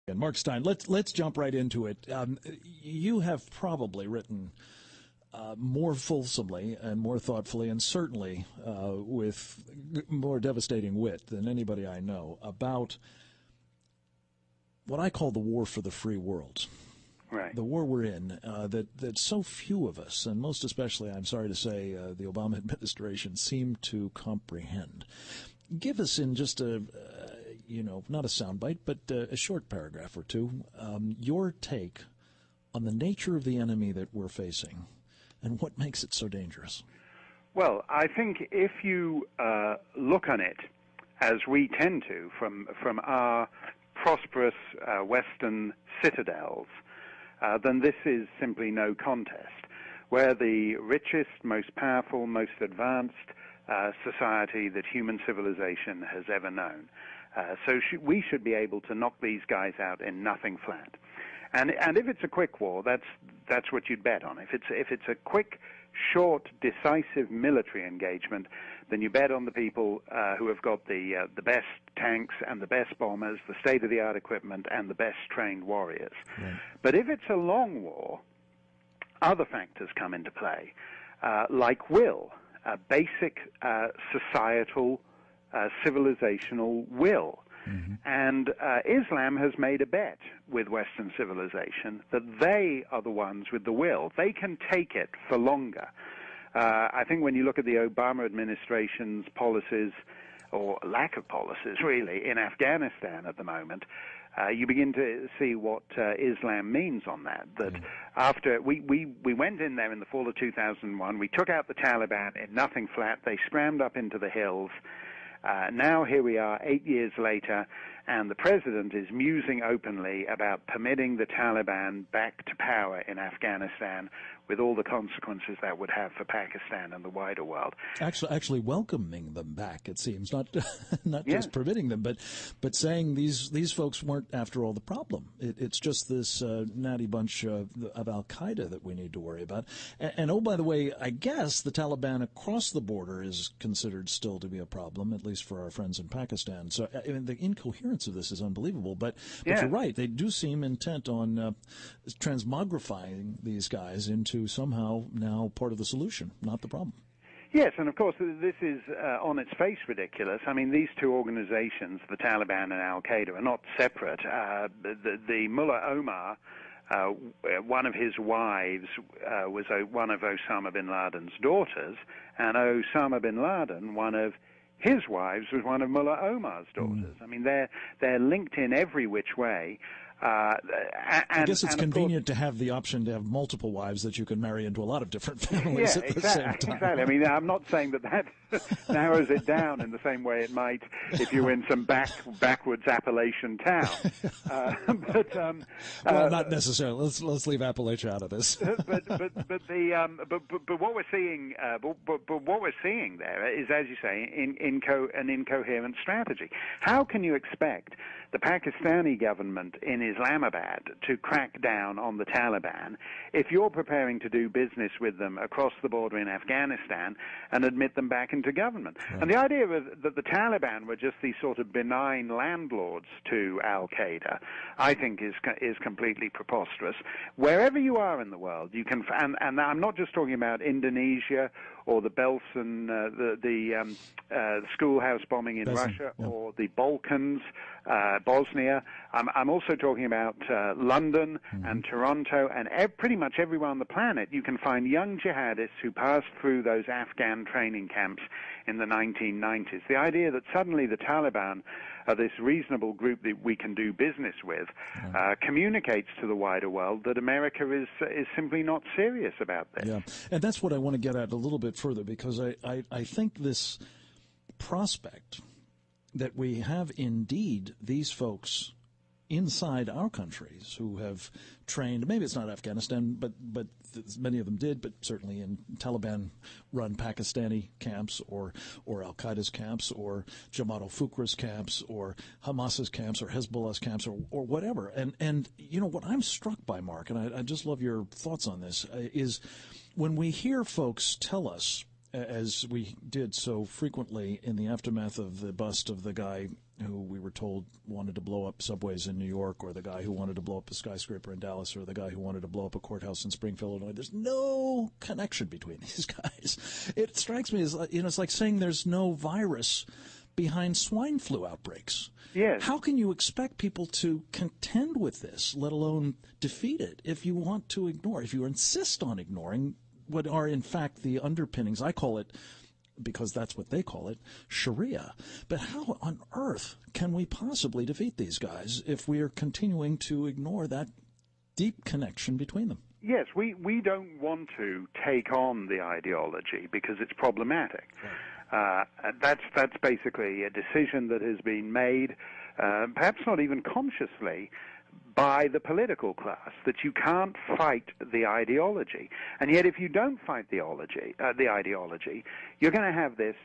And Mark Steyn, let's jump right into it. You have probably written more fulsomely and more thoughtfully, and certainly with more devastating wit than anybody I know, about what I call the war for the free world. Right. The war we're in, that so few of us, and most especially, I'm sorry to say, the Obama administration, seem to comprehend. Give us in just not a soundbite, but a short paragraph or two, your take on the nature of the enemy that we're facing and what makes it so dangerous. Well, I think if you look on it, as we tend to, from our prosperous Western citadels, then this is simply no contest. We're the richest, most powerful, most advanced society that human civilization has ever known. So we should be able to knock these guys out in nothing flat. And if it's a quick war, that's what you'd bet on. If it's a quick, short, decisive military engagement, then you bet on the people who have got the best tanks and the best bombers, the state-of-the-art equipment, and the best trained warriors. Right. But if it's a long war, other factors come into play, like will, basic societal, civilizational will. Mm-hmm. And Islam has made a bet with Western civilization that they are the ones with the will. They can take it for longer. I think when you look at the Obama administration's policies, or lack of policies, really, in Afghanistan at the moment, you begin to see what Islam means on that. That after we went in there in the fall of 2001, we took out the Taliban in nothing flat. They scrammed up into the hills. Now here we are 8 years later, and the president is musing openly about permitting the Taliban back to power in Afghanistan, with all the consequences that would have for Pakistan and the wider world. Actually welcoming them back, it seems, not just permitting them, but saying these folks weren't, after all, the problem. It's just this natty bunch of Al-Qaeda that we need to worry about. And oh, by the way, I guess the Taliban across the border is considered still to be a problem, at least for our friends in Pakistan. So I mean, the incoherence of this is unbelievable. But you're right, they do seem intent on transmogrifying these guys into somehow now part of the solution, not the problem. Yes, and of course this is on its face ridiculous. I mean, these two organizations, the Taliban and Al-Qaeda, are not separate. The Mullah Omar, one of his wives was one of Osama bin Laden's daughters, and Osama bin Laden, one of his wives, was one of Mullah Omar's daughters. I mean, they're linked in every which way. I guess it's convenient to have the option to have multiple wives that you can marry into a lot of different families at the same time. Exactly. I mean, I'm not saying that narrows it down in the same way it might if you're in some backwoods Appalachian town. Well, not necessarily. Let's leave Appalachia out of this. but what we're seeing, what we're seeing there is, as you say, an incoherent strategy. How can you expect the Pakistani government in Islamabad to crack down on the Taliban if you're preparing to do business with them across the border in Afghanistan and admit them back into government? Right. And the idea that the Taliban were just these sort of benign landlords to Al-Qaeda, I think is completely preposterous. Wherever you are in the world, you can, and I'm not just talking about Indonesia or the Belsen, the schoolhouse bombing in Russia, or the Balkans, Bosnia. I'm also talking about London and Toronto and pretty much everywhere on the planet. You can find young jihadists who passed through those Afghan training camps in the 1990s. The idea that suddenly the Taliban are this reasonable group that we can do business with communicates to the wider world that America is simply not serious about this. Yeah, and that's what I want to get at a little bit further, because I think this prospect that we have indeed these folks inside our countries who have trained, maybe it's not Afghanistan, but many of them did, but certainly in Taliban-run Pakistani camps or Al-Qaeda's camps or Jamaat al-Fuqra's camps or Hamas's camps or Hezbollah's camps or whatever. And you know, what I'm struck by, Mark, and I just love your thoughts on this, is when we hear folks tell us, as we did so frequently in the aftermath of the bust of the guy who we were told wanted to blow up subways in New York, or the guy who wanted to blow up a skyscraper in Dallas, or the guy who wanted to blow up a courthouse in Springfield, Illinois. There's no connection between these guys. It strikes me as, it's like saying there's no virus behind swine flu outbreaks. Yes. How can you expect people to contend with this, let alone defeat it, if you want to ignore, if you insist on ignoring what are, in fact, the underpinnings? I call it, because that's what they call it, Shariah. But how on earth can we possibly defeat these guys if we are continuing to ignore that deep connection between them? Yes, we don't want to take on the ideology because it's problematic. Right. That's basically a decision that has been made, perhaps not even consciously, by the political class, that you can't fight the ideology. And yet if you don't fight the ideology, you're going to have this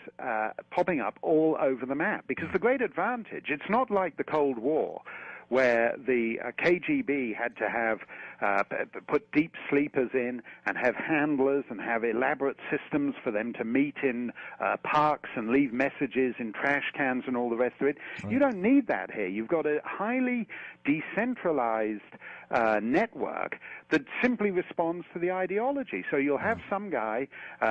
popping up all over the map. Because the great advantage, it's not like the Cold War, where the KGB had to have put deep sleepers in and have handlers and have elaborate systems for them to meet in parks and leave messages in trash cans and all the rest of it. Right. You don't need that here. You've got a highly decentralized network that simply responds to the ideology. So you'll have some guy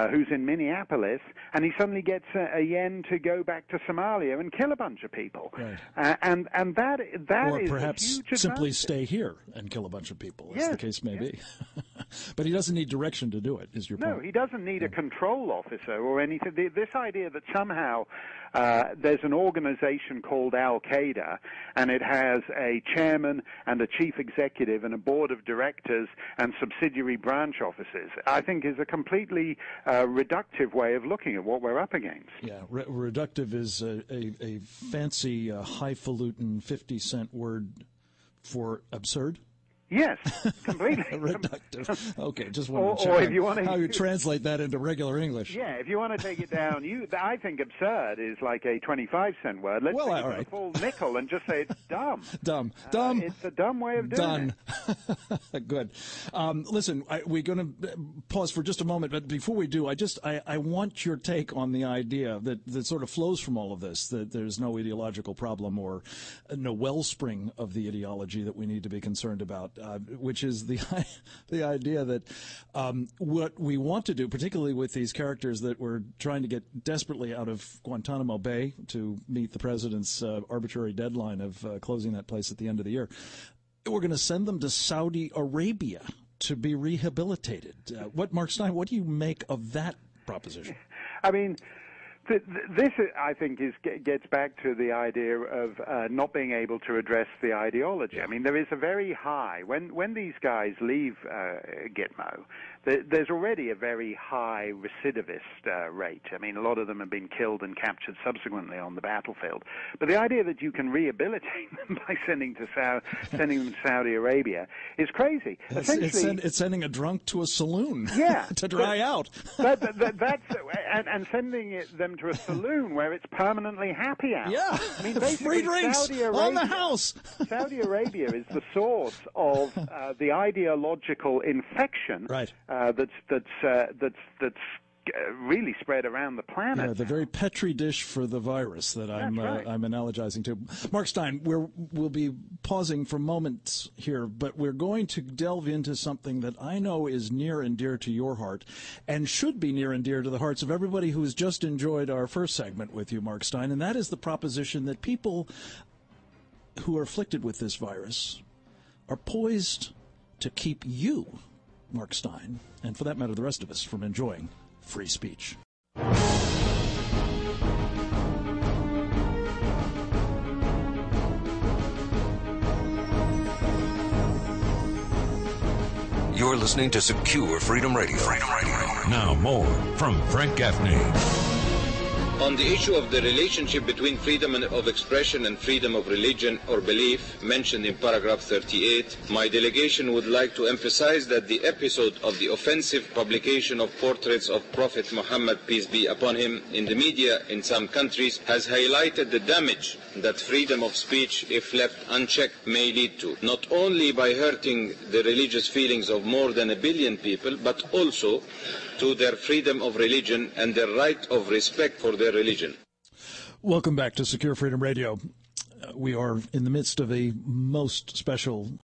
who's in Minneapolis, and he suddenly gets a yen to go back to Somalia and kill a bunch of people. Right. And that or is perhaps a huge simply advantage. Stay here and kill a bunch of people, as yes. the case may be. But he doesn't need direction to do it, is your point? No, he doesn't need a control officer or anything. This idea that somehow there's an organization called Al-Qaeda, and it has a chairman and a chief executive and a board of directors and subsidiary branch officers, I think is a completely reductive way of looking at what we're up against. Yeah, reductive is a fancy, highfalutin 50-cent word for absurd. Yes, completely. Reductive. Okay, just wanted to or check if you want how you translate that into regular English. Yeah, if you want to take it down, I think absurd is like a 25-cent word. Let's take it to a full nickel and just say it's dumb. Dumb. It's a dumb way of doing it. Good. Listen, we're going to pause for just a moment, but before we do, I want your take on the idea that sort of flows from all of this, that there's no ideological problem or no wellspring of the ideology that we need to be concerned about. Which is the idea that what we want to do, particularly with these characters that we're trying to get desperately out of Guantanamo Bay to meet the president's arbitrary deadline of closing that place at the end of the year, we're going to send them to Saudi Arabia to be rehabilitated. Mark Steyn, what do you make of that proposition? I mean, this, I think, gets back to the idea of not being able to address the ideology. I mean, there is a very high, when these guys leave Gitmo, there's already a very high recidivist rate. I mean, a lot of them have been killed and captured subsequently on the battlefield. But the idea that you can rehabilitate them by sending them to Saudi Arabia is crazy. It's sending a drunk to a saloon to dry out. And sending them to a saloon where it's permanently happy hour. Yeah, I mean, basically, free drinks Saudi Arabia, on the house. Saudi Arabia is the source of the ideological infection. Right. That's really spread around the planet. Yeah, the very petri dish for the virus that I'm analogizing to. Mark Steyn, we'll be pausing for moments here, but we're going to delve into something that I know is near and dear to your heart and should be near and dear to the hearts of everybody who has just enjoyed our first segment with you, Mark Steyn, and that is the proposition that people who are afflicted with this virus are poised to keep you, Mark Steyn, and for that matter the rest of us, from enjoying free speech. You're listening to Secure Freedom Radio. Now more from Frank Gaffney. On the issue of the relationship between freedom of expression and freedom of religion or belief mentioned in paragraph 38, my delegation would like to emphasize that the episode of the offensive publication of portraits of Prophet Muhammad, peace be upon him, in the media in some countries has highlighted the damage that freedom of speech, if left unchecked, may lead to, not only by hurting the religious feelings of more than 1 billion people, but also to their freedom of religion and their right of respect for their religion. Welcome back to Secure Freedom Radio. we are in the midst of a most special